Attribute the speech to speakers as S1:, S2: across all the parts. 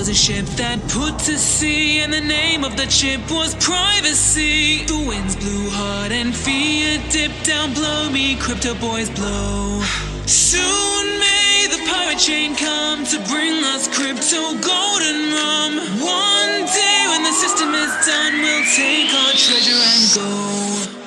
S1: was a ship that put to sea, and the name of the ship was privacy. The winds blew hard and fear dipped down below me, crypto boys blow. Soon may the pirate chain come to bring us crypto golden rum. One day when the system is done, we'll take our treasure and go.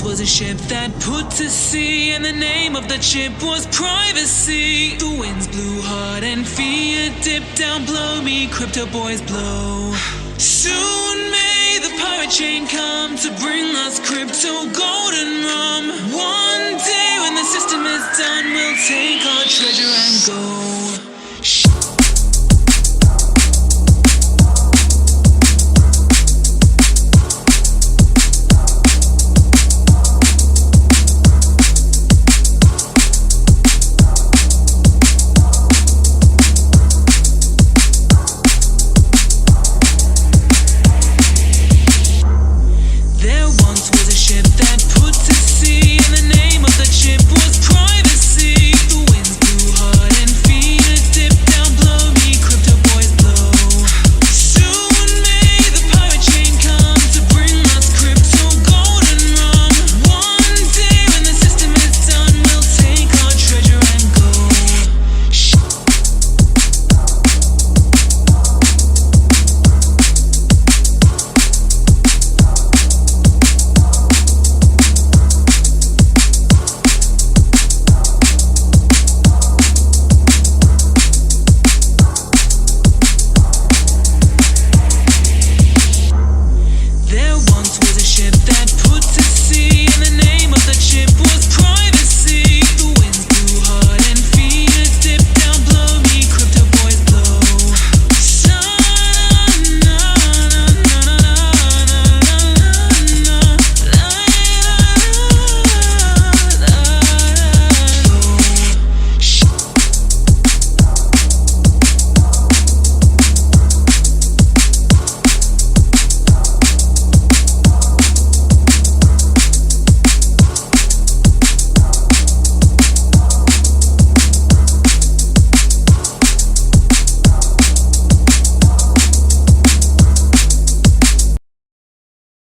S1: Was a ship that put to sea, and the name of the ship was privacy. The winds blew hard and fear dipped down below me, crypto boys blow. Soon may the pirate chain come to bring us crypto golden rum. One day when the system is done, we'll take our treasure and go.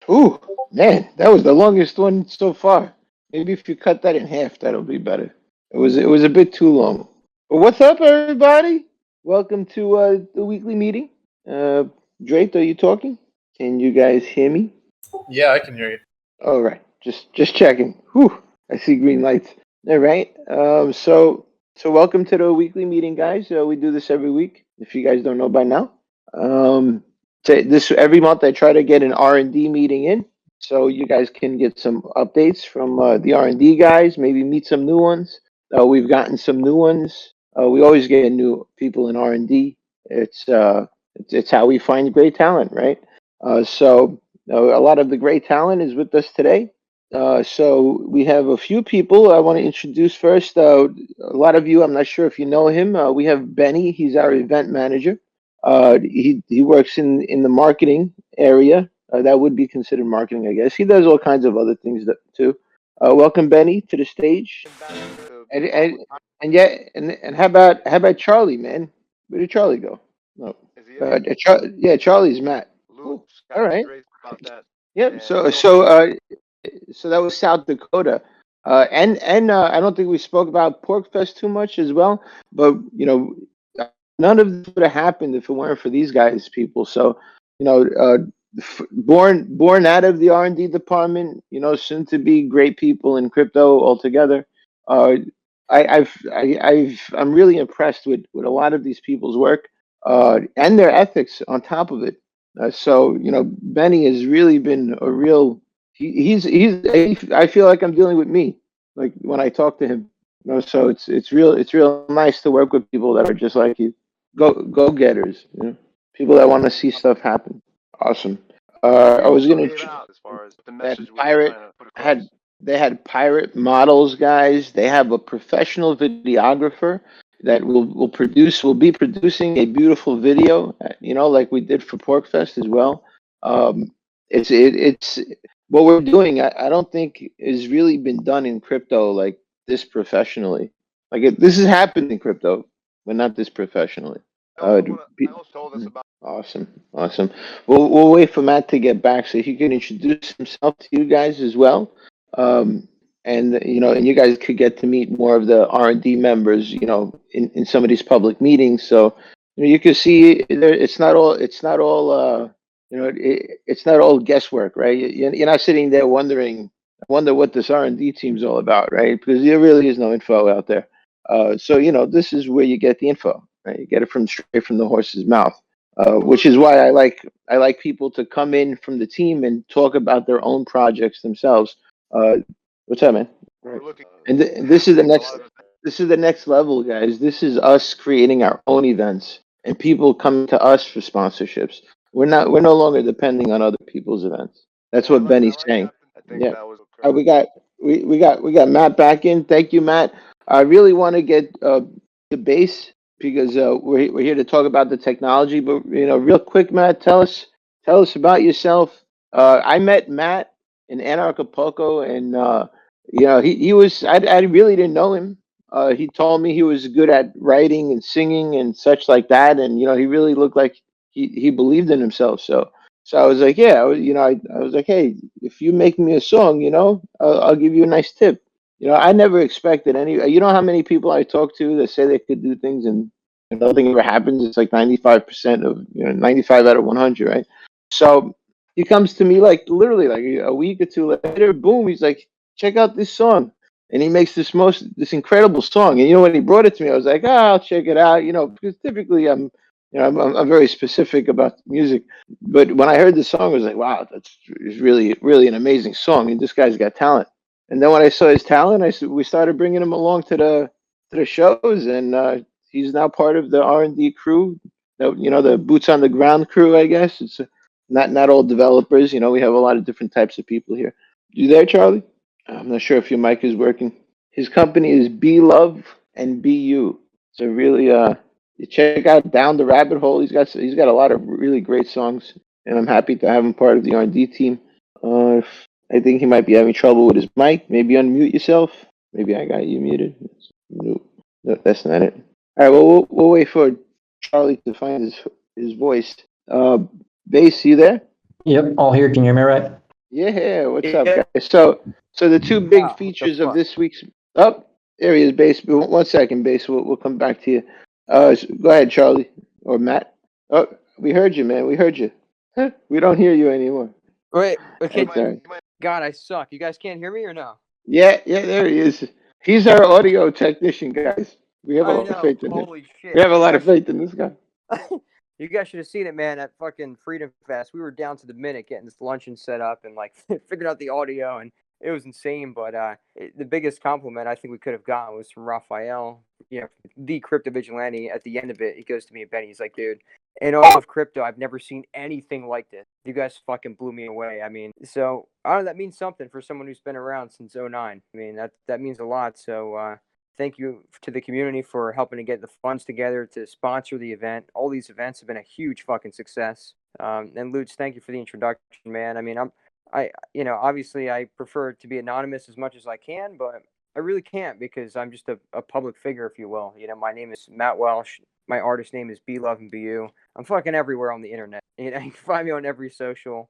S2: Ooh, man, that was the longest one so far. Maybe if you cut that in half, that'll be better. It was a bit too long. But what's up, everybody? Welcome to the weekly meeting. Drake, are you talking? Can you guys hear me?
S3: Yeah, I can hear you.
S2: All right, just checking. Whew, I see green lights. All right. So welcome to the weekly meeting, guys. We do this every week. If you guys don't know by now. Every month I try to get an R&D meeting in, so you guys can get some updates from the R&D guys, maybe meet some new ones. We've gotten some new ones. We always get new people in R&D. It's how we find great talent, right? A lot of the great talent is with us today. So we have a few people I want to introduce first. A lot of you, I'm not sure if you know him. We have Benny. He's our event manager. He works in the marketing area. That would be considered marketing, I guess. He does all kinds of other things too. Welcome, Benny, to the stage. And and and how about Charlie, man? Where did Charlie go? No, yeah, Charlie's Matt. Cool. All right. Yep. So that was South Dakota, and I don't think we spoke about Pork Fest too much as well. But none of this would have happened if it weren't for these guys, people. So you know, born out of the R&D department, soon to be great people in crypto altogether. Uh, I'm really impressed with a lot of these people's work, and their ethics on top of it. Benny has really been a real. I feel like I'm dealing with me, like when I talk to him. So it's real nice to work with people that are just like you, go getters. People that want to see stuff happen. Awesome. I was gonna. That pirate had they had pirate models, guys. They have a professional videographer that will be producing a beautiful video. Like we did for Porkfest as well. It's what we're doing. I don't think has really been done in crypto like this professionally. This has happened in crypto, but not this professionally. Awesome, awesome. We'll wait for Matt to get back so he can introduce himself to you guys as well. And you guys could get to meet more of the R&D members, in some of these public meetings. So you can see there, it's not all guesswork, right? You're not sitting there wondering, I wonder what this R&D team's all about, right? Because there really is no info out there. So this is where you get the info, right? You get it straight from the horse's mouth. Which is why I like people to come in from the team and talk about their own projects themselves. What's up, man? Right. And this is the next level, guys. This is us creating our own events and people coming to us for sponsorships. We're no longer depending on other people's events. That's what Benny's saying. Yeah. We got Matt back in. Thank you, Matt. I really want to get the base because we're here to talk about the technology. But real quick, Matt, tell us about yourself. I met Matt in Anarchapulco, and he was I really didn't know him. He told me he was good at writing and singing and such like that, and he really looked like he believed in himself. So I was like, yeah, I was like, hey, if you make me a song, I'll give you a nice tip. I never expected any. You know how many people I talk to that say they could do things and nothing ever happens. It's like 95% of 95 out of 100, right? So he comes to me like literally like a week or two later, boom, he's like, check out this song, and he makes this incredible song. And when he brought it to me, I was like, I'll check it out. Because typically I'm very specific about music, but when I heard the song, I was like, wow, it's really really an amazing song, and this guy's got talent. And then when I saw his talent, we started bringing him along to the shows, and he's now part of the R&D crew. The boots on the ground crew, I guess. It's not all developers. We have a lot of different types of people here. You there, Charlie? I'm not sure if your mic is working. His company is Be Love and Be You. So really, you check out Down the Rabbit Hole. He's got a lot of really great songs, and I'm happy to have him part of the R&D team. I think he might be having trouble with his mic. Maybe unmute yourself. Maybe I got you muted. Nope. No, that's not it. All right. Well, we'll wait for Charlie to find his voice. Bass, you there?
S3: Yep, all here. Can you hear me right?
S2: Yeah. What's up, guys? So the two big features of this week's there he is, Bass. One second, Bass. We'll come back to you. Go ahead, Charlie or Matt. Oh, we heard you, man. We heard you. We don't hear you anymore.
S4: Wait, okay.
S2: Sorry.
S4: God, I suck. You guys can't hear me or no?
S2: Yeah, there he is. He's our audio technician, guys. We have a lot of faith in him.
S4: Holy shit.
S2: We have a lot of faith in this guy.
S4: You guys should have seen it, man, at fucking Freedom Fest. We were down to the minute getting this luncheon set up and like figuring out the audio, and it was insane. But the biggest compliment I think we could have gotten was from Raphael, the crypto vigilante. At the end of it, he goes to me and Benny. He's like, dude, in all of crypto, I've never seen anything like this. You guys fucking blew me away. I mean, so I don't know, that means something for someone who's been around since '09. I mean, that means a lot. So thank you to the community for helping to get the funds together to sponsor the event. All these events have been a huge fucking success. And Lutz, thank you for the introduction, man. I mean, obviously I prefer to be anonymous as much as I can, but I really can't because I'm just a public figure, if you will. My name is Matt Welsh. My artist name is Be Love and Be You. I'm fucking everywhere on the internet. You can find me on every social.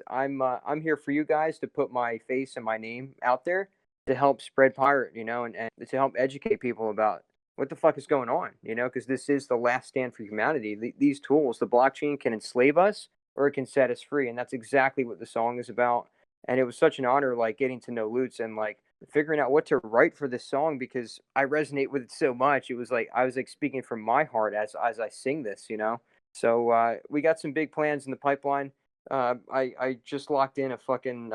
S4: I'm here for you guys to put my face and my name out there to help spread pirate, and to help educate people about what the fuck is going on, because this is the last stand for humanity. These tools, the blockchain can enslave us or it can set us free. And that's exactly what the song is about. And it was such an honor, like getting to know Lutz and like figuring out what to write for this song because I resonate with it so much. It was like I was like speaking from my heart as I sing this, So we got some big plans in the pipeline. I just locked in a fucking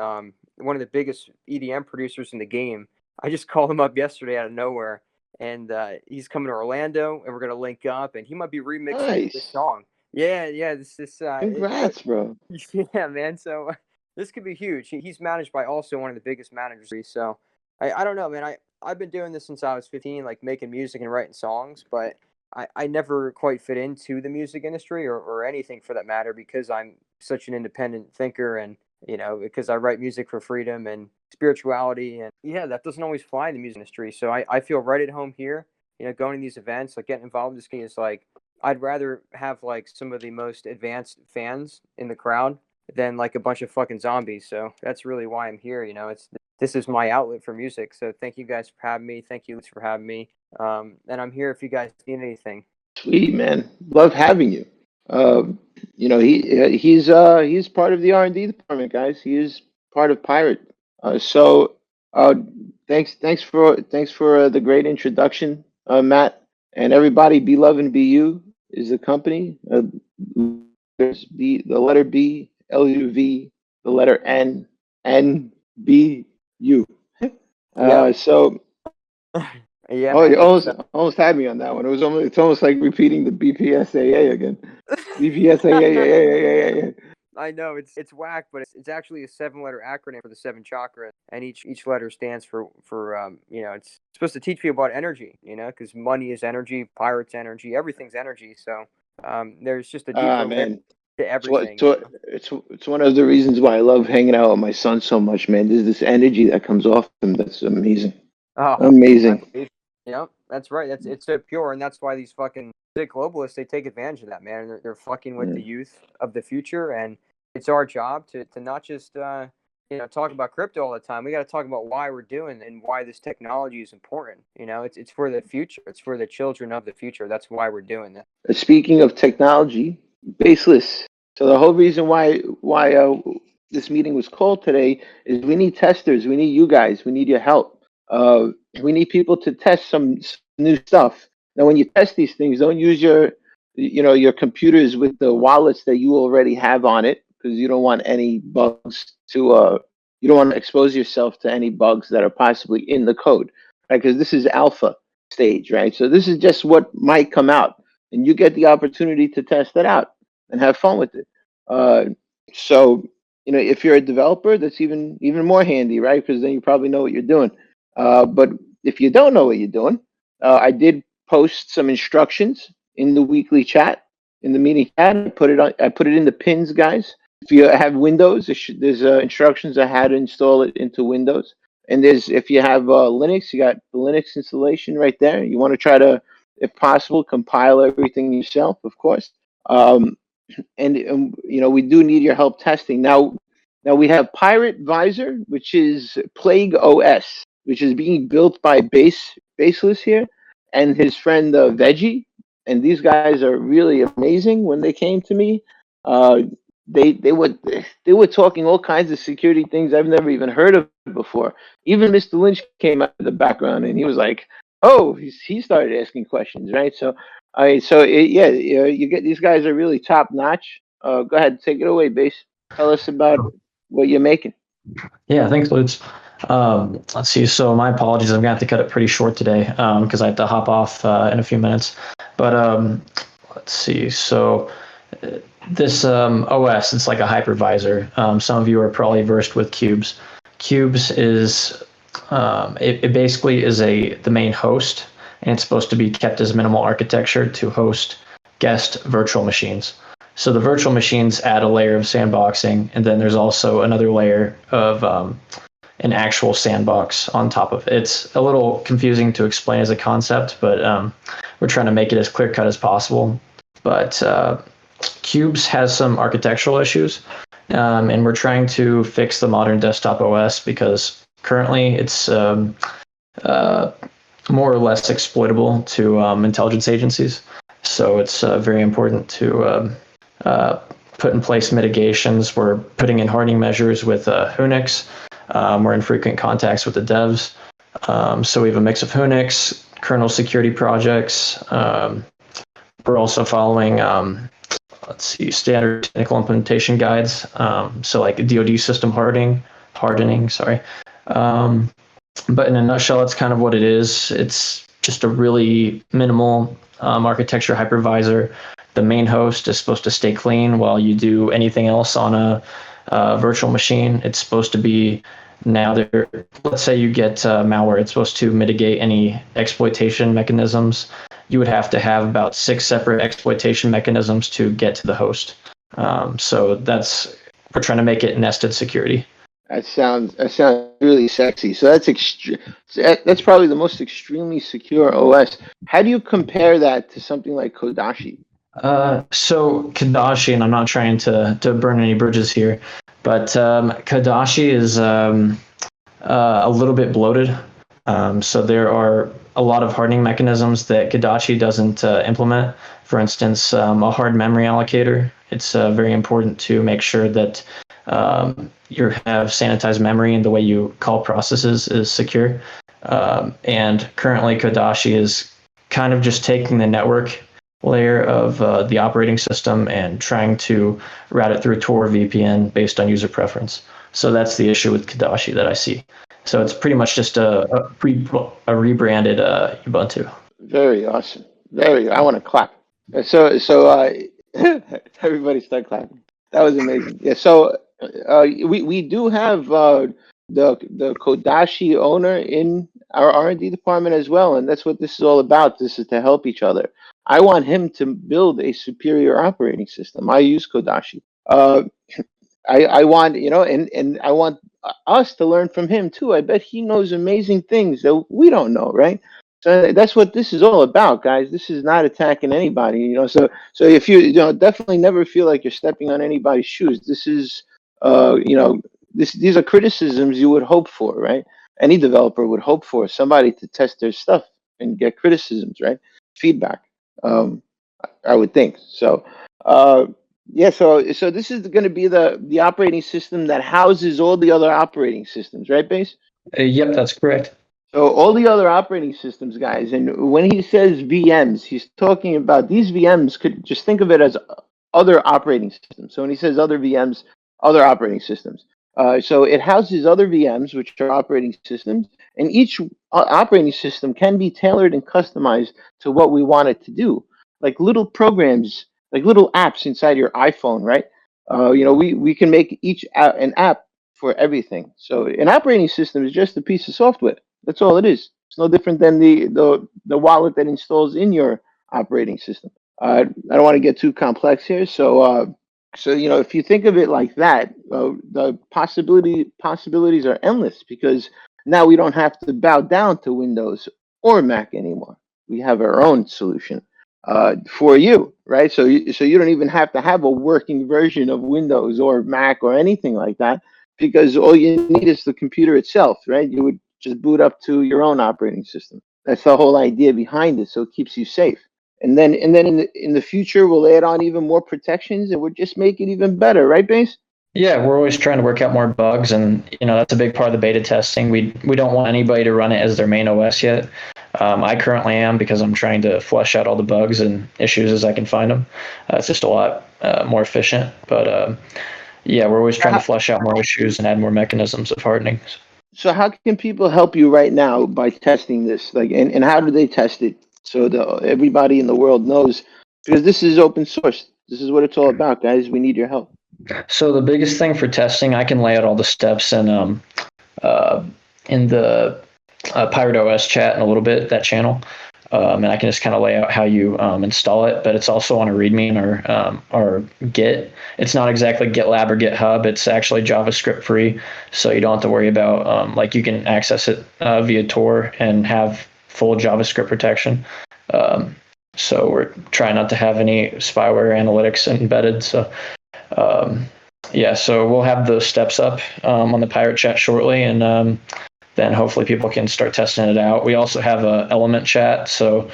S4: one of the biggest EDM producers in the game. I just called him up yesterday out of nowhere, and he's coming to Orlando, and we're gonna link up, and he might be remixing this
S2: Nice.
S4: song. Yeah.
S2: Congrats, bro.
S4: Yeah, man. So this could be huge. He's managed by also one of the biggest managers. So I don't know, man. I've been doing this since I was 15, like making music and writing songs, but I never quite fit into the music industry or anything for that matter because I'm such an independent thinker and, because I write music for freedom and spirituality. And yeah, that doesn't always fly in the music industry. So I feel right at home here, going to these events, like getting involved in this game is like, I'd rather have like some of the most advanced fans in the crowd than like a bunch of fucking zombies. So that's really why I'm here. This is my outlet for music. So thank you guys for having me. Thank you for having me. And I'm here if you guys need anything.
S2: Sweet, man. Love having you. He's part of the R&D department, guys. He is part of Pirate. Thanks for the great introduction, Matt, and everybody. Be Love and Be You is the company. There's the letter B, LUV, the letter N, B, U.
S4: Yep.
S2: So.
S4: Yeah,
S2: Oh,
S4: man.
S2: you almost had me on that one. It's almost like repeating the BPSAA again. BPSAA.
S4: I know it's whack, but it's actually a 7-letter acronym for the 7 chakras, and each letter stands for it's supposed to teach people about energy, because money is energy, pirates energy, everything's energy. So there's just a deeper layer
S2: Man,
S4: to everything.
S2: it's one of the reasons why I love hanging out with my son so much, man. There's this energy that comes off him that's amazing.
S4: Oh,
S2: Amazing.
S4: Yeah, that's right. It's so pure, and that's why these fucking sick globalists they take advantage of that, man. They're fucking with the youth of the future, and it's our job to not just talk about crypto all the time. We got to talk about why we're doing it and why this technology is important. It's for the future. It's for the children of the future. That's why we're doing this.
S2: Speaking of technology, baseless. So the whole reason why this meeting was called today is we need testers. We need you guys. We need your help. We need people to test some new stuff. Now, when you test these things, don't use your computers with the wallets that you already have on it because you don't want any bugs you don't want to expose yourself to any bugs that are possibly in the code, right? Because this is alpha stage, right? So this is just what might come out, and you get the opportunity to test it out and have fun with it. So if you're a developer, that's even more handy, right? Because then you probably know what you're doing. But if you don't know what you're doing, I did post some instructions in the weekly chat, in the meeting chat. I put it in the pins, guys. If you have Windows, there's instructions on how to install it into Windows. And if you have Linux, you got the Linux installation right there. You want to try to, if possible, compile everything yourself, of course. And we do need your help testing. Now we have Pirate Visor, which is Plague OS, which is being built by Baseless here and his friend Veggie. And these guys are really amazing. When they came to me, they were talking all kinds of security things I've never even heard of before. Even Mr. Lynch came out of the background and he was like, "Oh," he started asking questions, right? So you get these guys are really top notch. Go ahead, take it away, Base. Tell us about what you're making.
S3: Yeah, thanks, Lutz. Let's see. So my apologies. I'm gonna have to cut it pretty short today because I have to hop off in a few minutes. But let's see. So this OS, it's like a hypervisor. Some of you are probably versed with cubes. Cubes is it basically is the main host, and it's supposed to be kept as minimal architecture to host guest virtual machines. So the virtual machines add a layer of sandboxing, and then there's also another layer of an actual sandbox on top of it. It's a little confusing to explain as a concept, but we're trying to make it as clear cut as possible. But Cubes has some architectural issues, and we're trying to fix the modern desktop OS because currently it's more or less exploitable to intelligence agencies. So it's very important to put in place mitigations. We're putting in hardening measures with Unix. We're in frequent contacts with the devs. So we have a mix of Unix, kernel security projects. We're also following, standard technical implementation guides. So like DoD system hardening, sorry. But in a nutshell, that's kind of what it is. It's just a really minimal architecture hypervisor. The main host is supposed to stay clean while you do anything else on a virtual machine. It's supposed to be let's say you get malware, it's supposed to mitigate any exploitation mechanisms. You would have to have about 6 separate exploitation mechanisms to get to the host. So we're trying to make it nested security.
S2: That sounds really sexy. So that's probably the most extremely secure OS. How do you compare that to something like Kodashi?
S3: So Kodashi, and I'm not trying to burn any bridges here, but Kodashi is a little bit bloated. So there are a lot of hardening mechanisms that Kodashi doesn't implement. For instance, a hard memory allocator. It's very important to make sure that you have sanitized memory and the way you call processes is secure. And currently Kodashi is kind of just taking the network layer of the operating system and trying to route it through Tor VPN based on user preference. So that's the issue with Kodashi that I see. So it's pretty much just a rebranded Ubuntu.
S2: Very awesome. I want to clap. So everybody start clapping. That was amazing. Yeah. So we do have the Kodashi owner in our R&D department as well, and that's what this is all about. This is to help each other. I want him to build a superior operating system. I use Kodashi. I want, and I want us to learn from him too. I bet he knows amazing things that we don't know, right? So that's what this is all about, guys. This is not attacking anybody, So if definitely never feel like you're stepping on anybody's shoes. This is, these are criticisms you would hope for, right? Any developer would hope for somebody to test their stuff and get criticisms, right? Feedback. I would think so. Yeah, so this is going to be the operating system that houses all the other operating systems, right, Base?
S3: Yep, that's correct.
S2: So all the other operating systems, guys, and when he says VMs, he's talking about these VMs. Could just think of it as other operating systems. So when he says other VMs, other operating systems. So it houses other VMs, which are operating systems, and each operating system can be tailored and customized to what we want it to do, like little programs, like little apps inside your iPhone, right? We can make each an app for everything. So an operating system is just a piece of software. That's all it is. It's no different than the wallet that installs in your operating system. I don't want to get too complex here. So if you think of it like that, the possibilities are endless because now we don't have to bow down to Windows or Mac anymore. We have our own solution for you, right? So you don't even have to have a working version of Windows or Mac or anything like that because all you need is the computer itself, right? You would just boot up to your own operating system. That's the whole idea behind it, so it keeps you safe. And then in the future, we'll add on even more protections, and we'll just make it even better, right, Base?
S3: Yeah, we're always trying to work out more bugs, and that's a big part of the beta testing. We don't want anybody to run it as their main OS yet. I currently am because I'm trying to flush out all the bugs and issues as I can find them. It's just a lot more efficient, but Yeah, we're always trying to flesh out more issues and add more mechanisms of hardening.
S2: So how can people help you right now by testing this? Like, and how do they test it so that everybody in the world knows? Because this is open source. This is what it's all about, guys. We need your help.
S3: So the biggest thing for testing, I can lay out all the steps in the Pirate OS chat in a little bit, that channel. And I can just kind of lay out how you install it, but it's also on a README in our Git. It's not exactly GitLab or GitHub. It's actually JavaScript free, so you don't have to worry about like you can access it via Tor and have full JavaScript protection. So we're trying not to have any spyware analytics embedded. So yeah, so we'll have those steps up on the Pirate chat shortly, and then hopefully people can start testing it out. We also have a element chat, so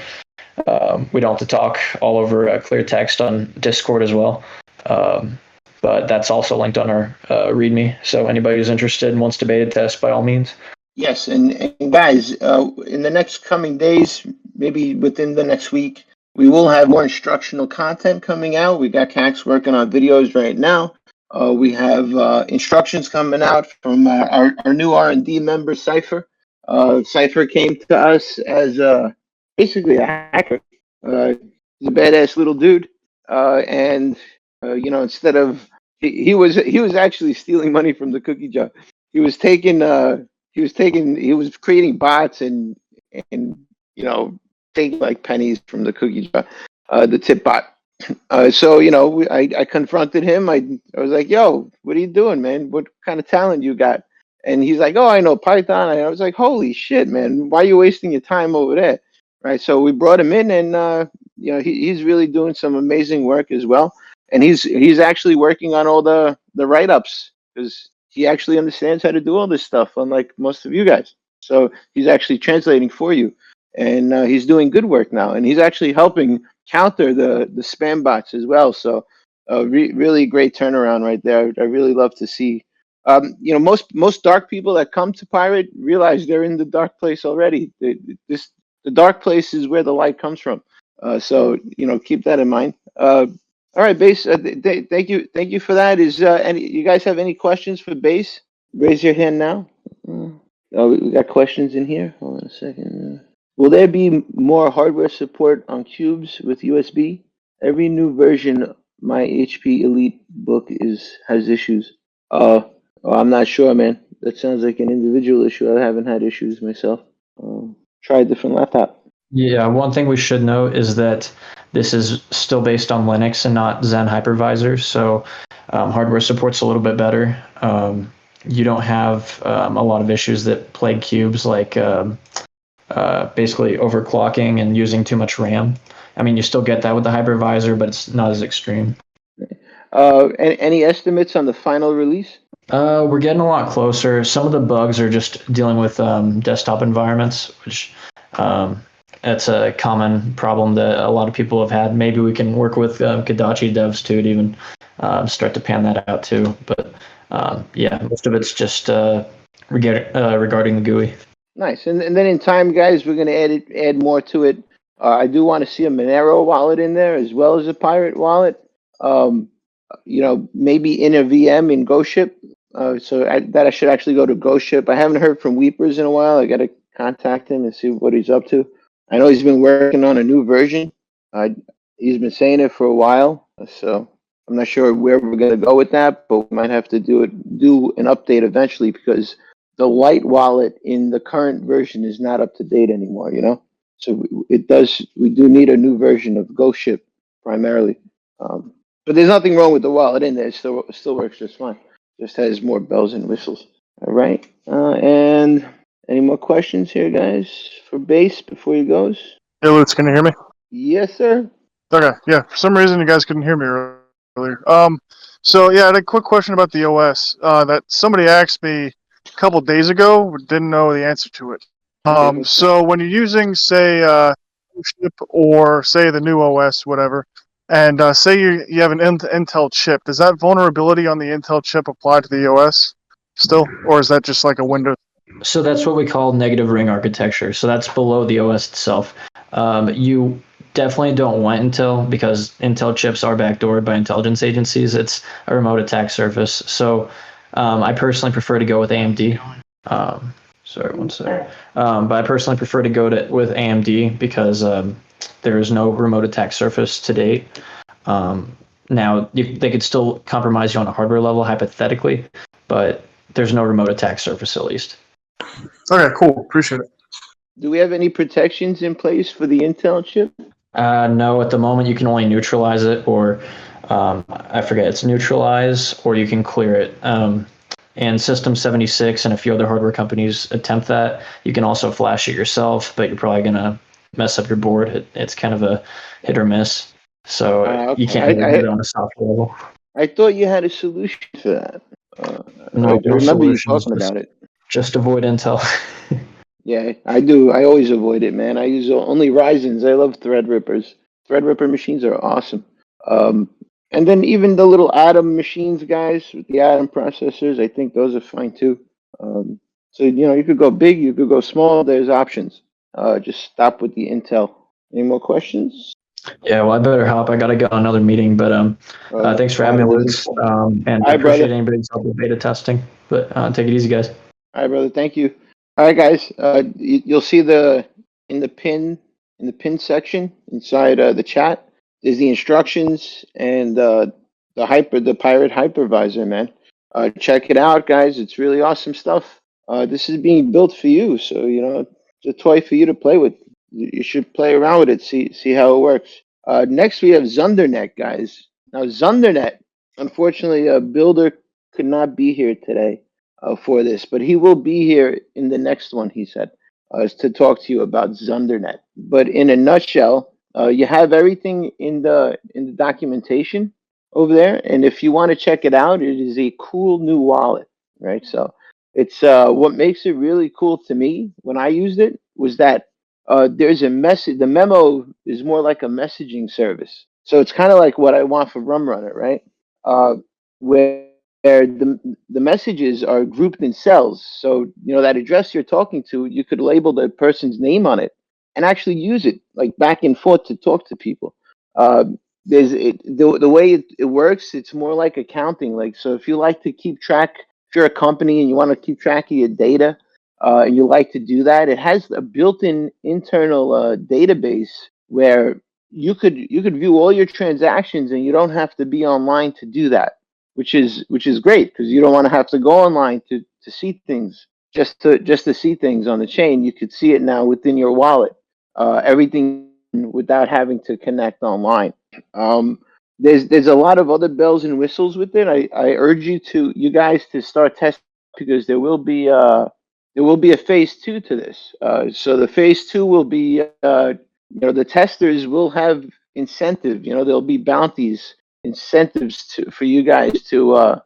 S3: we don't have to talk all over clear text on Discord as well. But that's also linked on our README. So anybody who's interested and wants to beta test, by all means.
S2: Yes, and guys, in the next coming days, maybe within the next week, we will have more instructional content coming out. We got Cax working on videos right now. We have instructions coming out from our new R&D member, Cypher. Cypher came to us as basically a hacker. He's a badass little dude, and instead of he was actually stealing money from the cookie jar. He was creating bots and taking like pennies from the cookie jar, the tip bot. So I confronted him. I was like, "Yo, what are you doing, man? What kind of talent you got?" And he's like, "Oh, I know Python." And I was like, "Holy shit, man! Why are you wasting your time over there?" Right. So we brought him in, and he's really doing some amazing work as well. And he's actually working on all the write-ups because he actually understands how to do all this stuff, unlike most of you guys. So he's actually translating for you, and he's doing good work now. And he's actually helping counter the spam bots as well. So really great turnaround right there. I really love to see. Most dark people that come to Pirate realize they're in the dark place already. The dark place is where the light comes from. So keep that in mind. All right, Base. Thank you for that. Is you guys have any questions for Base? Raise your hand now. Oh, we got questions in here. Hold on a second. Will there be more hardware support on cubes with USB? Every new version, my HP Elite book has issues. I'm not sure, man. That sounds like an individual issue. I haven't had issues myself. Try a different laptop.
S3: Yeah, one thing we should note is that this is still based on Linux and not Zen hypervisors, so hardware support's a little bit better. You don't have a lot of issues that plague cubes, like basically overclocking and using too much RAM. I mean, you still get that with the hypervisor, but it's not as extreme.
S2: Any estimates on the final release?
S3: We're getting a lot closer. Some of the bugs are just dealing with desktop environments, which it's a common problem that a lot of people have had. Maybe we can work with Kodachi devs too to even start to pan that out too. But yeah, most of it's just regarding the GUI.
S2: Nice. And then in time, guys, we're going to add more to it. I do want to see a Monero wallet in there as well as a Pirate wallet. Maybe in a VM in GoShip. I should actually go to GoShip. I haven't heard from Weepers in a while. I got to contact him and see what he's up to. I know he's been working on a new version. He's been saying it for a while. So I'm not sure where we're going to go with that, but we might have to do an update eventually because the Lite wallet in the current version is not up to date anymore, So we do need a new version of GoShip primarily. But there's nothing wrong with the wallet in there. It still works just fine. Just has more bells and whistles. All right. And any more questions here, guys, for Base before he goes?
S5: Hey, Lutz, can you hear me?
S2: Yes, sir.
S5: Okay, yeah. For some reason, you guys couldn't hear me earlier. So yeah, I had a quick question about the OS that somebody asked me a couple days ago, but didn't know the answer to it. So when you're using, say, chip or say the new OS, whatever, and say you have an Intel chip, does that vulnerability on the Intel chip apply to the OS still, or is that just like a Windows?
S3: So that's what we call negative ring architecture. So that's below the OS itself. You definitely don't want Intel because Intel chips are backdoored by intelligence agencies. It's a remote attack surface. So I personally prefer to go with AMD. Sorry, one second. But I personally prefer to go with AMD because there is no remote attack surface to date. Now, they could still compromise you on a hardware level, hypothetically, but there's no remote attack surface at least.
S5: Okay, cool. Appreciate it.
S2: Do we have any protections in place for the Intel chip?
S3: No, at the moment you can only neutralize it, or I forget, it's neutralize, or you can clear it. And System 76 and a few other hardware companies attempt that. You can also flash it yourself, but you're probably going to mess up your board. It's kind of a hit or miss. So
S2: Okay.
S3: you can't really do it on a software level.
S2: I thought you had a solution for that.
S3: No,
S2: I remember you talking about it.
S3: Just avoid Intel.
S2: Yeah, I do. I always avoid it, man. I use only Ryzen's. I love Threadrippers. Threadripper machines are awesome. And then even the little Atom machines, guys, with the Atom processors, I think those are fine too. So, you could go big, you could go small. There's options. Just stop with the Intel. Any more questions?
S3: Yeah, well, I better hop. I got to go on another meeting, but thanks for having me, Luke. And I appreciate anybody's help with beta testing. But take it easy, guys.
S2: All right, brother. Thank you. All right, guys. You'll see in the pin section inside the chat is the instructions and the pirate hypervisor, man. Check it out, guys. It's really awesome stuff. This is being built for you, so it's a toy for you to play with. You should play around with it, see how it works. Next, we have Zundernet, guys. Now, Zundernet, unfortunately, Builder could not be here today for this, but he will be here in the next one, he said, to talk to you about Zundernet. But in a nutshell, you have everything in the documentation over there, and if you want to check it out, it is a cool new wallet, right? So it's what makes it really cool to me when I used it was that there's a message. The memo is more like a messaging service, so it's kind of like what I want for Rumrunner, right? Where the messages are grouped in cells. So that address you're talking to, you could label the person's name on it and actually use it like back and forth to talk to people. The way it works, it's more like accounting. Like, so if you like to keep track, if you're a company and you want to keep track of your data, and you like to do that, it has a built-in internal database where you could view all your transactions and you don't have to be online to do that, which is great because you don't want to have to go online to see things, just to see things on the chain. You could see it now within your wallet, everything without having to connect online. There's a lot of other bells and whistles with it. I urge you guys to start testing because there will be a phase 2 to this. So the phase 2 will be, the testers will have incentive. There'll be bounties, incentives for you guys to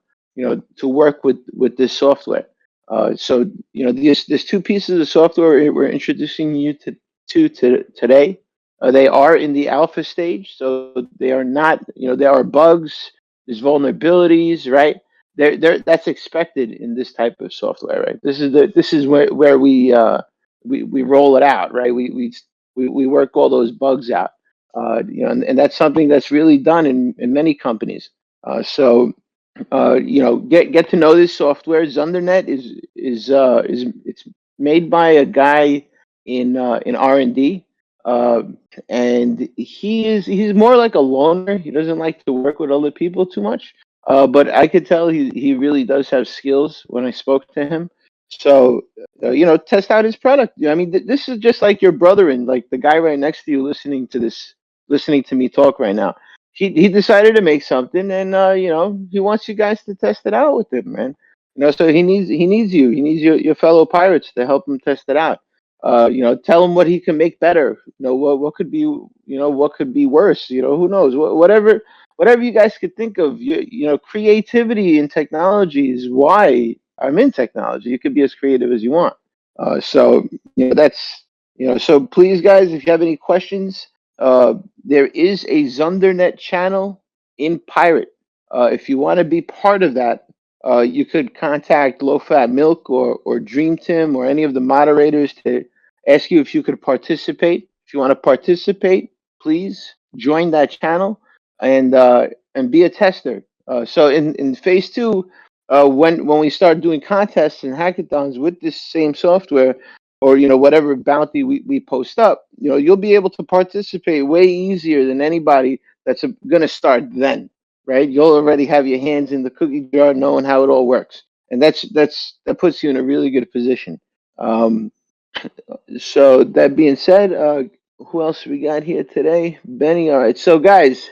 S2: work with this software. So there's two pieces of software we're introducing you to today. They are in the alpha stage, so they are not. There are bugs, there's vulnerabilities, right? That's expected in this type of software, right? This is where we roll it out, right? We work all those bugs out, and that's something that's really done in many companies. So get to know this software. Zundernet is it's made by a guy in R&D, and he's more like a loner. He doesn't like to work with other people too much. But I could tell he really does have skills when I spoke to him. So, test out his product. I mean, this is just like your brother and like the guy right next to you listening to me talk right now. He decided to make something, and he wants you guys to test it out with him, man. So he needs you. He needs your fellow pirates to help him test it out. Tell him what he can make better. What could be what could be worse. Who knows? Whatever you guys could think of, creativity in technology is why I'm in technology. You could be as creative as you want. So please, guys, if you have any questions, there is a Zundernet channel in Pirate. If you want to be part of that, you could contact Low Fat Milk or Dream Tim or any of the moderators to ask you if you could participate. If you want to participate, please join that channel and be a tester. So in phase two, when we start doing contests and hackathons with this same software, or whatever bounty we post up, you'll be able to participate way easier than anybody that's going to start then, right? You'll already have your hands in the cookie jar, knowing how it all works, and that puts you in a really good position. So that being said, who else we got here today? Benny. All right. So guys,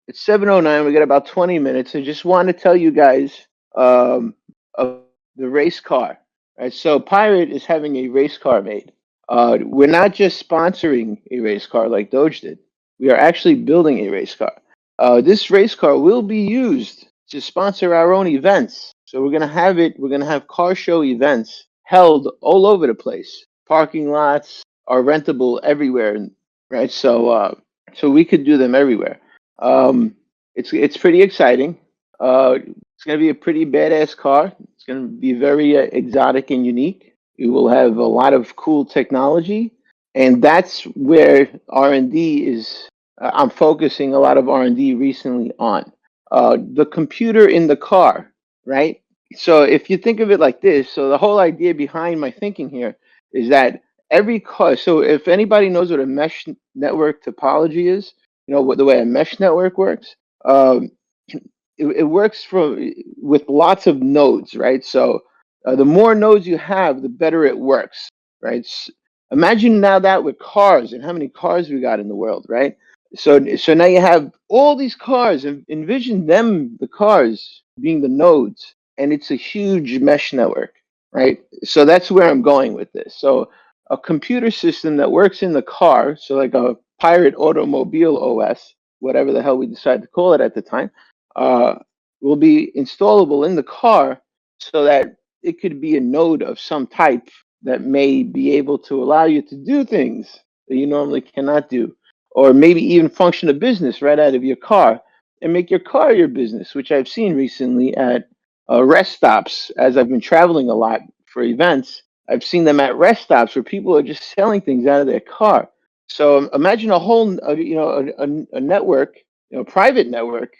S2: it's 7:09. We got about 20 minutes. I just want to tell you guys of the race car. Right. So Pirate is having a race car made. We're not just sponsoring a race car like Doge did. We are actually building a race car. This race car will be used to sponsor our own events. So we're gonna have it. We're gonna have car show events held all over the place. Parking lots are rentable everywhere, right? So we could do them everywhere. It's pretty exciting. It's gonna be a pretty badass car. It's gonna be very exotic and unique. We will have a lot of cool technology, and that's where R&D is. I'm focusing a lot of R&D recently on the computer in the car, right? So if you think of it like this, so the whole idea behind my thinking here is that every car. So if anybody knows what a mesh network topology is, what the way a mesh network works. It works with lots of nodes, right? So the more nodes you have, the better it works, right? Imagine now that with cars and how many cars we got in the world, right? So now you have all these cars, and envision the cars being the nodes, and it's a huge mesh network, right? So that's where I'm going with this. So a computer system that works in the car, so like a Pirate Automobile OS, whatever the hell we decide to call it at the time, will be installable in the car so that it could be a node of some type that may be able to allow you to do things that you normally cannot do, or maybe even function a business right out of your car and make your car your business, which I've seen recently at rest stops. As I've been traveling a lot for events, I've seen them at rest stops where people are just selling things out of their car. So imagine a whole, a network, private network,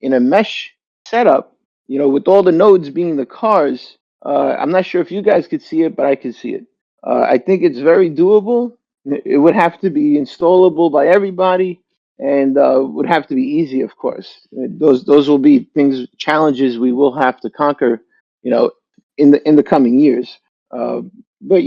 S2: in a mesh setup, with all the nodes being the cars. I'm not sure if you guys could see it, but I could see it. I think it's very doable. It would have to be installable by everybody, and would have to be easy, of course. Those will be challenges we will have to conquer, in the coming years. But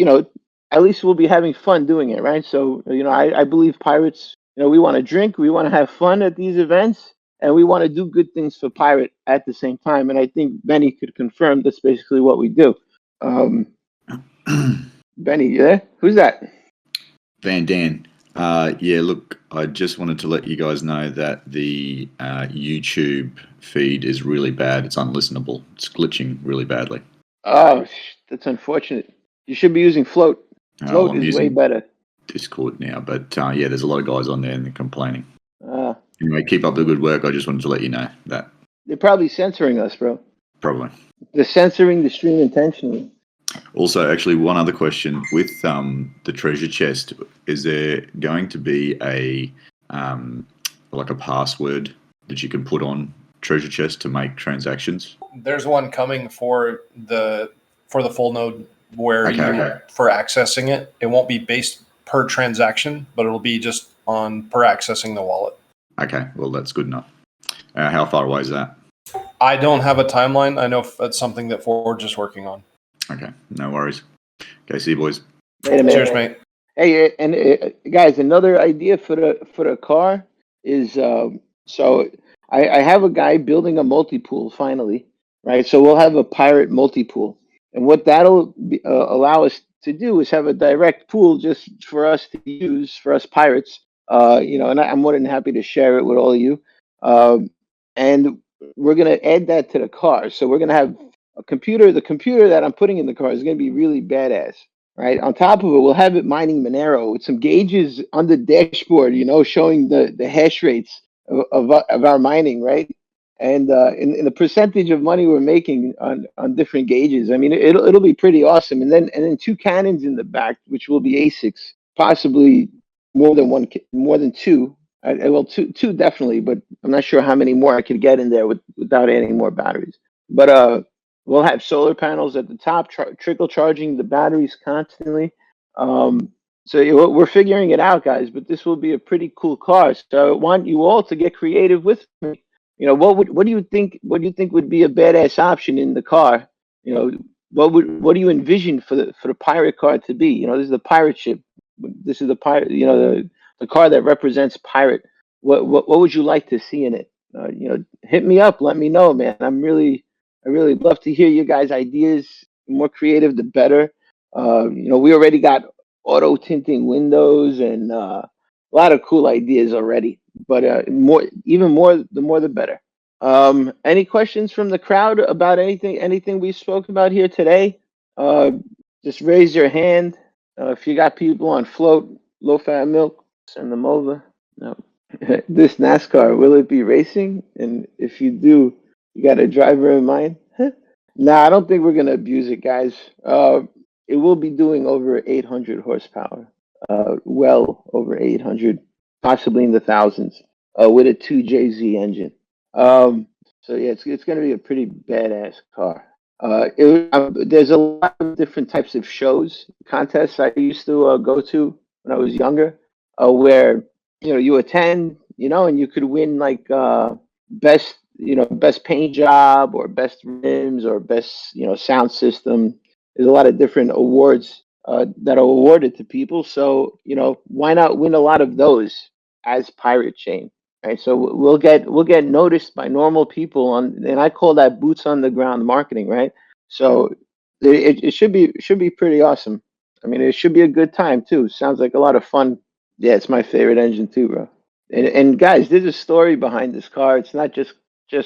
S2: at least we'll be having fun doing it, right? So I believe Pirates. We want to drink, we want to have fun at these events, and we want to do good things for Pirate at the same time. And I think Benny could confirm that's basically what we do. Benny, you there? Who's that?
S6: Van Dan. Yeah, look, I just wanted to let you guys know that the YouTube feed is really bad. It's unlistenable. It's glitching really badly.
S2: Oh, that's unfortunate. You should be using Float. Float is way better.
S6: Discord now, but yeah, there's a lot of guys on there and they're complaining. Anyway, keep up the good work. I just wanted to let you know that.
S2: They're probably censoring us, bro.
S6: Probably.
S2: They're censoring the stream intentionally.
S6: Also, actually, one other question. With the treasure chest, is there going to be a like a password that you can put on treasure chest to make transactions?
S7: There's one coming for the full node where for accessing it. It won't be based per transaction, but it'll be just on per accessing the wallet. Okay, well, that's good enough. How far away is that? I don't have a timeline. I know that's something that Forge is working on.
S6: Okay, no worries. Okay, see you boys.
S7: Cheers, mate.
S2: Hey, and guys, another idea for the car is so I have a guy building a multi-pool finally, right? So we'll have a Pirate multi-pool, and what that'll allow us to do is have a direct pool just for us to use for us Pirates. And I'm more than happy to share it with all of you. And we're gonna add that to the car. So we're gonna have a computer. The computer that I'm putting in the car is gonna be really badass. Right. On top of it, we'll have it mining Monero with some gauges on the dashboard, showing the hash rates of our mining, right? And in the percentage of money we're making on different gauges. I mean, it'll be pretty awesome. And then two cannons in the back, which will be ASICs, possibly more than two. Well, two definitely, but I'm not sure how many more I could get in there without adding more batteries. But we'll have solar panels at the top, trickle charging the batteries constantly. So we're figuring it out, guys. But this will be a pretty cool car. So I want you all to get creative with me. What do you think? What do you think would be a badass option in the car? What do you envision for the pirate car to be? This is the pirate ship. This is the pirate. The car that represents pirate. What would you like to see in it? Hit me up. Let me know, man. I really love to hear you guys' ideas. The more creative, the better. We already got auto tinting windows and a lot of cool ideas already. But even more, the more the better. Any questions from the crowd about anything we spoke about here today? Just raise your hand. If you got people on float, low fat milk, send them over. No. This NASCAR, will it be racing? And if you do, you got a driver in mind? Nah, I don't think we're gonna abuse it, guys. It will be doing over 800 horsepower. Well over 800, possibly in the thousands, with a 2JZ engine. So yeah, it's going to be a pretty badass car. There's a lot of different types of shows, contests I used to go to when I was younger, where you attend, and you could win like best paint job or best rims or best sound system. There's a lot of different awards that are awarded to people. So why not win a lot of those as Pirate Chain? Right, so we'll get noticed by normal people and I call that boots on the ground marketing, right? So it should be pretty awesome. I mean, it should be a good time too. Sounds like a lot of fun. Yeah, it's my favorite engine too, bro. And guys, there's a story behind this car. It's not just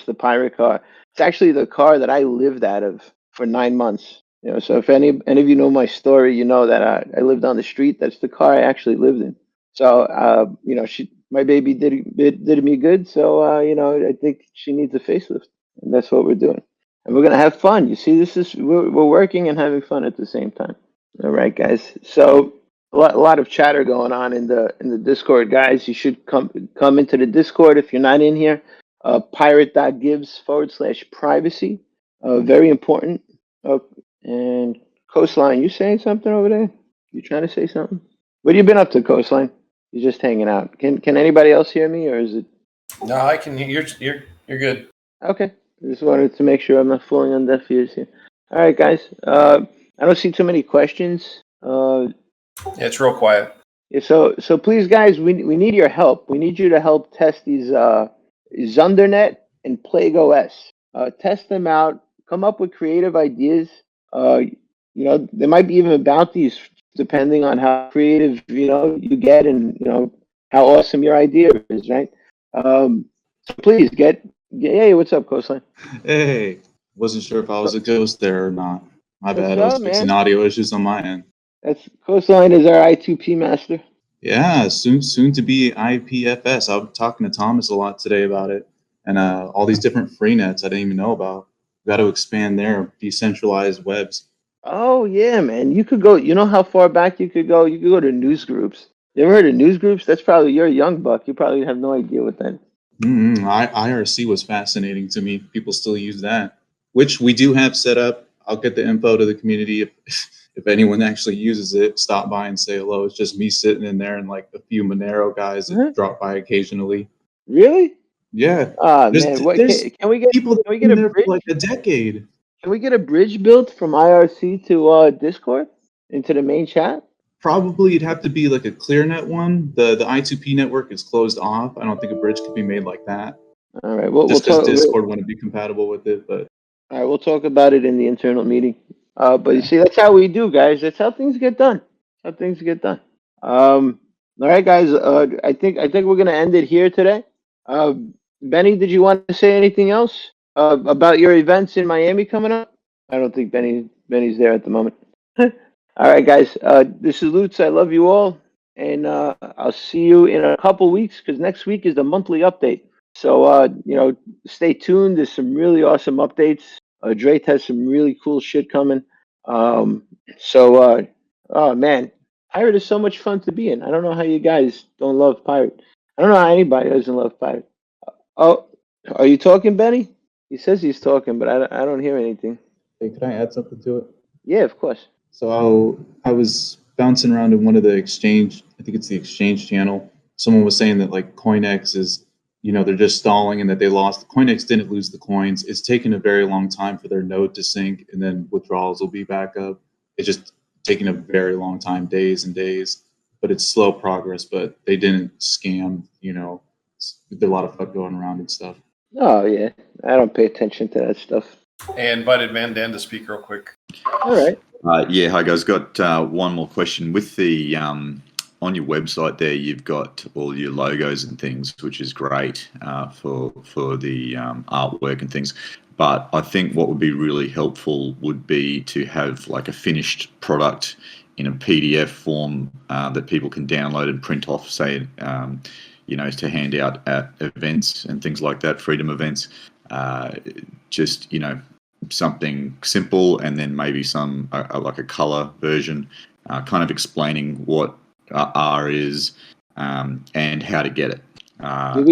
S2: the pirate car. It's actually the car that I lived out of for 9 months. So if any of you know my story, you know that I lived on the street. That's the car I actually lived in. So my baby did me good. So I think she needs a facelift, and that's what we're doing. And we're gonna have fun. You see, we're working and having fun at the same time. All right, guys. So a lot of chatter going on in the Discord, guys. You should come into the Discord if you're not in here. Pirate.gives/privacy. Very important. And Coastline, you saying something over there? You trying to say something? What have you been up to, Coastline? You're just hanging out. Can anybody else hear me, or is it?
S7: No, I can hear you're good.
S2: Okay. I just wanted to make sure I'm not falling on deaf ears here. All right, guys. I don't see too many questions.
S7: Yeah, it's real quiet.
S2: Yeah, so please, guys, we need your help. We need you to help test these Zundernet and Plague OS. Test them out. Come up with creative ideas. There might be even bounties depending on how creative you get and how awesome your idea is, right? So please hey, what's up, Coastline?
S8: Hey, wasn't sure if I was a ghost there or not. My
S2: What's
S8: bad. I was
S2: up,
S8: fixing
S2: man?
S8: audio issues on my end.
S2: That's Coastline is our I2P master.
S8: Yeah, soon to be IPFS. I'm talking to Thomas a lot today about it, and all these different free nets I didn't even know about. We got to expand their decentralized webs.
S2: Oh yeah, man. You could go. You know how far back you could go? You could go to news groups. You ever heard of news groups? That's probably you're a young buck. You probably have no idea what that is.
S8: IRC was fascinating to me. People still use that, which we do have set up. I'll get the info to the community if anyone actually uses it. Stop by and say hello. It's just me sitting in there and like a few Monero guys that drop by occasionally.
S2: Really?
S8: Yeah.
S2: Man, can we get
S8: people
S2: can we get a
S8: there
S2: bridge?
S8: for like a decade.
S2: Can we get a bridge built from IRC to Discord into the main chat?
S8: Probably it'd have to be like a ClearNet one. The I2P network is closed off. I don't think a bridge could be made like that.
S2: All right. We'll
S8: Just because
S2: talk.
S8: Discord wouldn't be compatible with it, but
S2: All right, we'll talk about it in the internal meeting. But you see, that's how we do, guys. That's how things get done. All right, guys. I think we're gonna end it here today. Benny, did you want to say anything else about your events in Miami coming up? I don't think Benny's there at the moment. All right, guys. This is Lutz. I love you all, and I'll see you in a couple weeks because next week is the monthly update. So stay tuned. There's some really awesome updates. Drake has some really cool shit coming. Oh man, Pirate is so much fun to be in. I don't know how you guys don't love Pirate. I don't know how anybody doesn't love Pirate. Oh, are you talking, Benny? He says he's talking, but I don't hear anything.
S8: Hey, can I add something to it?
S2: Yeah, of course.
S8: So I was bouncing around in one of the exchange, I think it's the exchange channel. Someone was saying that like CoinEx is, they're just stalling and that they lost. CoinEx didn't lose the coins. It's taken a very long time for their node to sync, and then withdrawals will be back up. It's just taking a very long time, days and days. But it's slow progress. But they didn't scam. There's a lot of fuck going around and stuff.
S2: Oh yeah, I don't pay attention to that stuff.
S7: I invited Mandan to speak real quick.
S2: All right.
S6: Yeah, hi guys. Got one more question. With the on your website there, you've got all your logos and things, which is great for the artwork and things. But I think what would be really helpful would be to have like a finished product in a PDF form that people can download and print off, say, to hand out at events and things like that, freedom events. Just, something simple, and then maybe some like a color version, kind of explaining what ARRR is and how to get it. I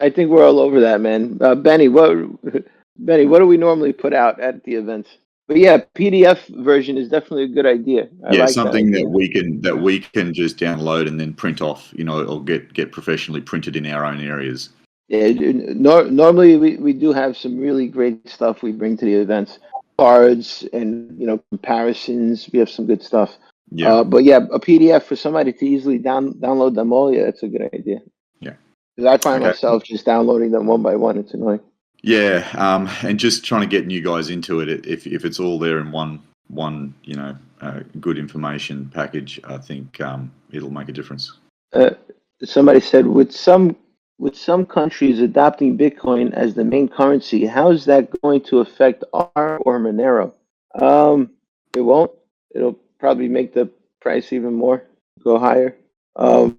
S6: think we're all over that, man. Benny, what do we normally put out at the events? But yeah, PDF version is definitely a good idea. I like something
S2: that
S6: we can just download and then print off, or get professionally printed in our own areas.
S2: Yeah, normally we do have some really great stuff we bring to the events, cards and comparisons. We have some good stuff.
S6: Yeah.
S2: But yeah, a PDF for somebody to easily download them all. Yeah, that's a good idea.
S6: Yeah.
S2: Because I find myself just downloading them one by one. It's annoying.
S6: Yeah, and just trying to get new guys into it. If it's all there in one good information package, I think it'll make a difference.
S2: Somebody said with some countries adopting Bitcoin as the main currency, how is that going to affect ARRR or Monero? It won't. It'll probably make the price even more go higher. Well,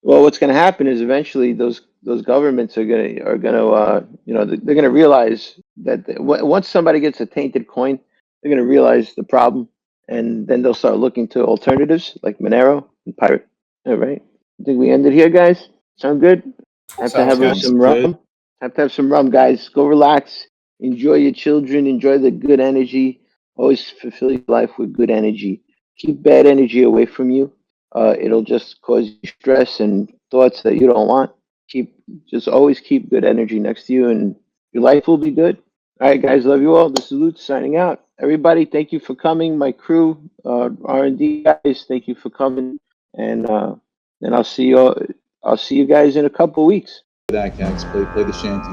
S2: what's going to happen is eventually those governments are going to they're going to realize that once somebody gets a tainted coin, they're going to realize the problem, and then they'll start looking to alternatives like Monero and Pirate. All right, I think we ended here, guys. Sound good? Have to have some rum. Have to have some rum, guys. Go relax. Enjoy your children. Enjoy the good energy. Always fulfill your life with good energy. Keep bad energy away from you. It'll just cause you stress and thoughts that you don't want. Always keep good energy next to you, and your life will be good. All right, guys. Love you all. This is Lutz signing out. Everybody, thank you for coming. My crew, R&D guys, thank you for coming. And I'll see you. I'll see you guys in a couple weeks.
S8: That guys, play the shanty.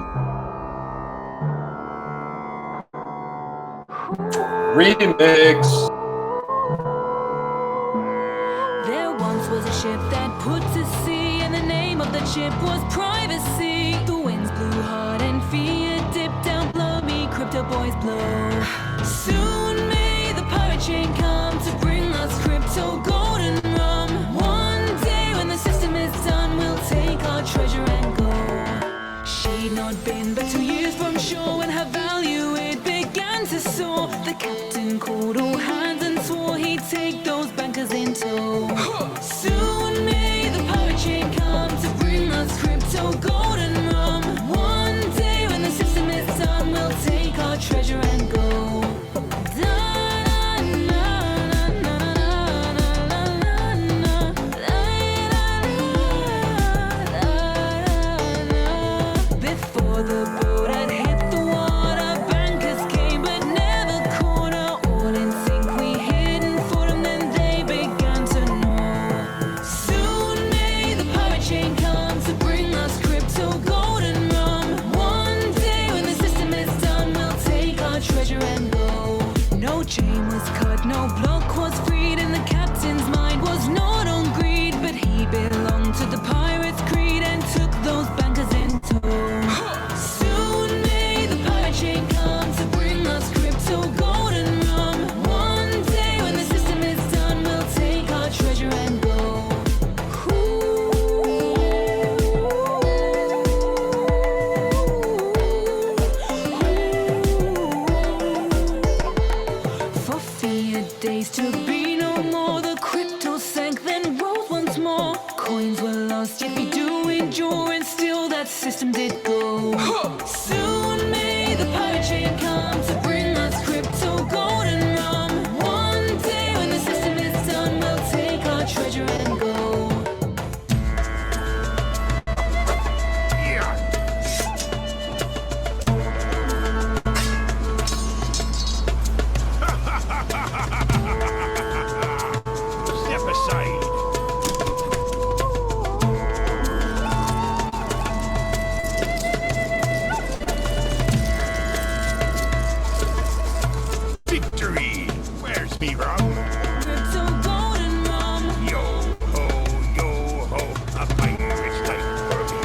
S7: Remix.
S1: There once was a ship that put to sea, and the name of the ship was privacy. The winds blew hard and fear dipped down below me, crypto boys blow. Soon may the pirate chain come to bring us crypto gold and rum. One day when the system is done, we'll take our treasure and go. She'd not been but 2 years from shore when her value it began to soar. The captain called all hands and swore he'd take those bankers in tow. Soon may the pirate chain come to bring us crypto gold and rum. One day when the system is done, we'll take our treasure and go. Before the boat had hit the water, bankers came but never caught her. All in sync we hid for them, then they began to know. Soon may the pirate chain come to bring us crypto gold and rum. One day when the system is done, we'll take our treasure and go. No chain was cut, no block was freed, and the captain's mind was not on greed, but he belonged to the pirate's creed and took those bankers in tow. Soon may the pirate chain come to bring us crypto gold and rum. One day when the system is done, we'll take our treasure and go. For fear days to be no more, the crypto system did go. Soon may the pirate chain come to bring us crypto, gold, and rum. One day when the system is done, we'll take our treasure and go.
S9: Step aside. Victory! Where's me rum?
S1: Crypto, gold, and rum.
S9: Yo ho, a pirate's life for me.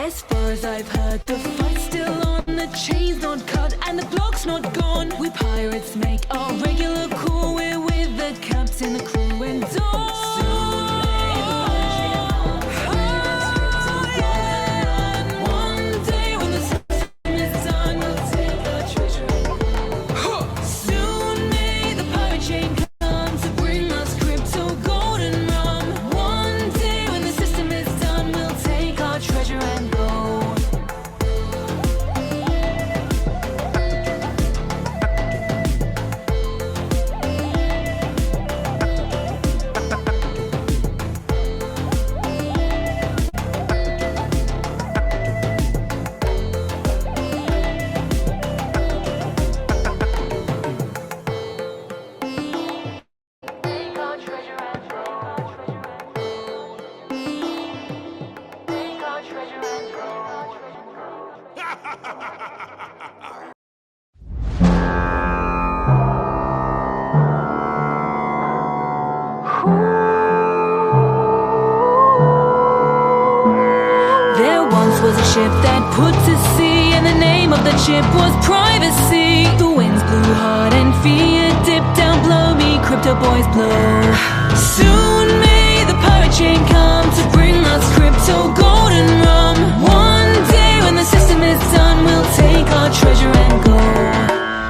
S1: As far as I've heard, the fight's still on, the chain's not cut and the block's not gone. We pirates make our regular call, we're with the captain, the crew, and all. One day when the system is done, we'll take our treasure and go. Soon may the pirate chain come to bring us crypto, gold, and rum. One day when the system is done, we'll take our treasure and go. Take our treasure and go. Take our treasure and go. There once was a ship that put to sea, and the name of the ship was privacy. The winds blew hard and fear dipped down below me, crypto boys blow. Soon may the pirate chain come to bring us crypto, gold, and rum. One day when the system is done, we'll take our treasure and go.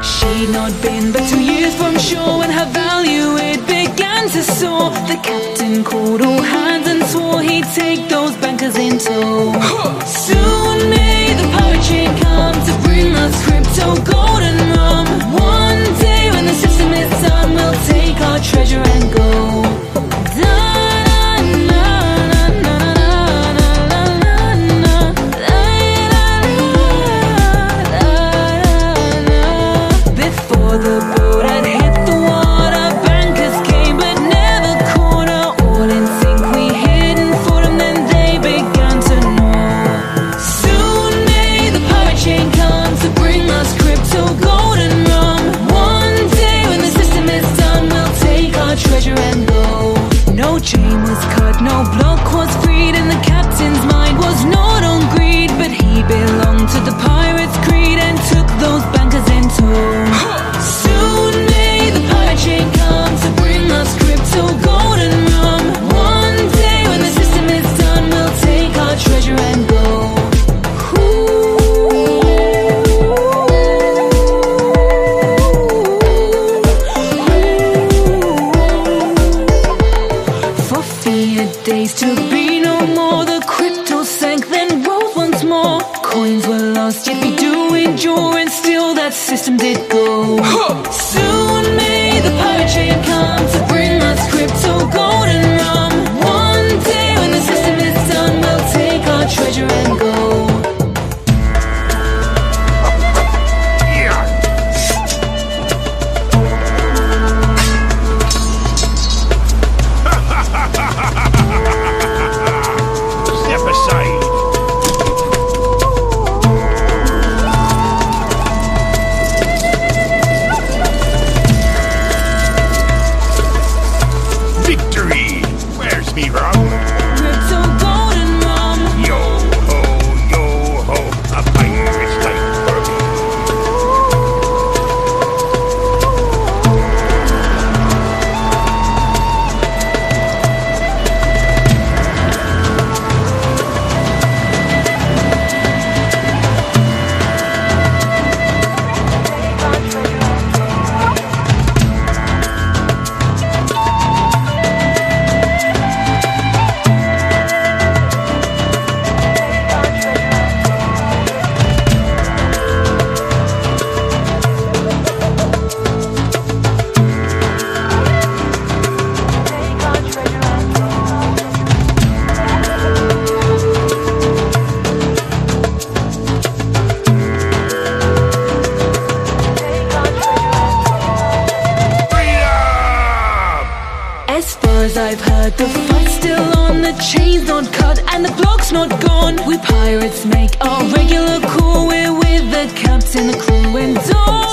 S1: She'd not been but 2 years from shore when her value it began to soar. The captain called all hands and swore he'd take those bankers in tow. Soon may the pirate chain come to bring us crypto, gold, and rum. One day when the system is done, we'll take our treasure and go. Before the boat had hit the water, bankers came but never caught her. All in sync we hid and fought them, then they began to gnaw. Soon may the pirate chain come to bring us crypto, gold, and rum. One day when the system is done, we'll take our treasure and go. No chain was cut, no block was freed, and the captain's mind was not on greed, but he belonged to the pirate's creed and took those bankers in tow. Soon may the pirate chain come to bring us crypto, gold, and rum. One day when the system is done, we'll take our treasure and go. For fear days to be no more, the crypto sank, then rose once more. Coins were lost, yet we do endure, and still that system did go. Soon may the pirate chain come to bring us crypto, gold, and rum. One day when the system is done, we'll take our treasure and go. The fight's still on, the chain's not cut, and the block's not gone. We pirates make our regular call. We're with the captain, the crew, and all.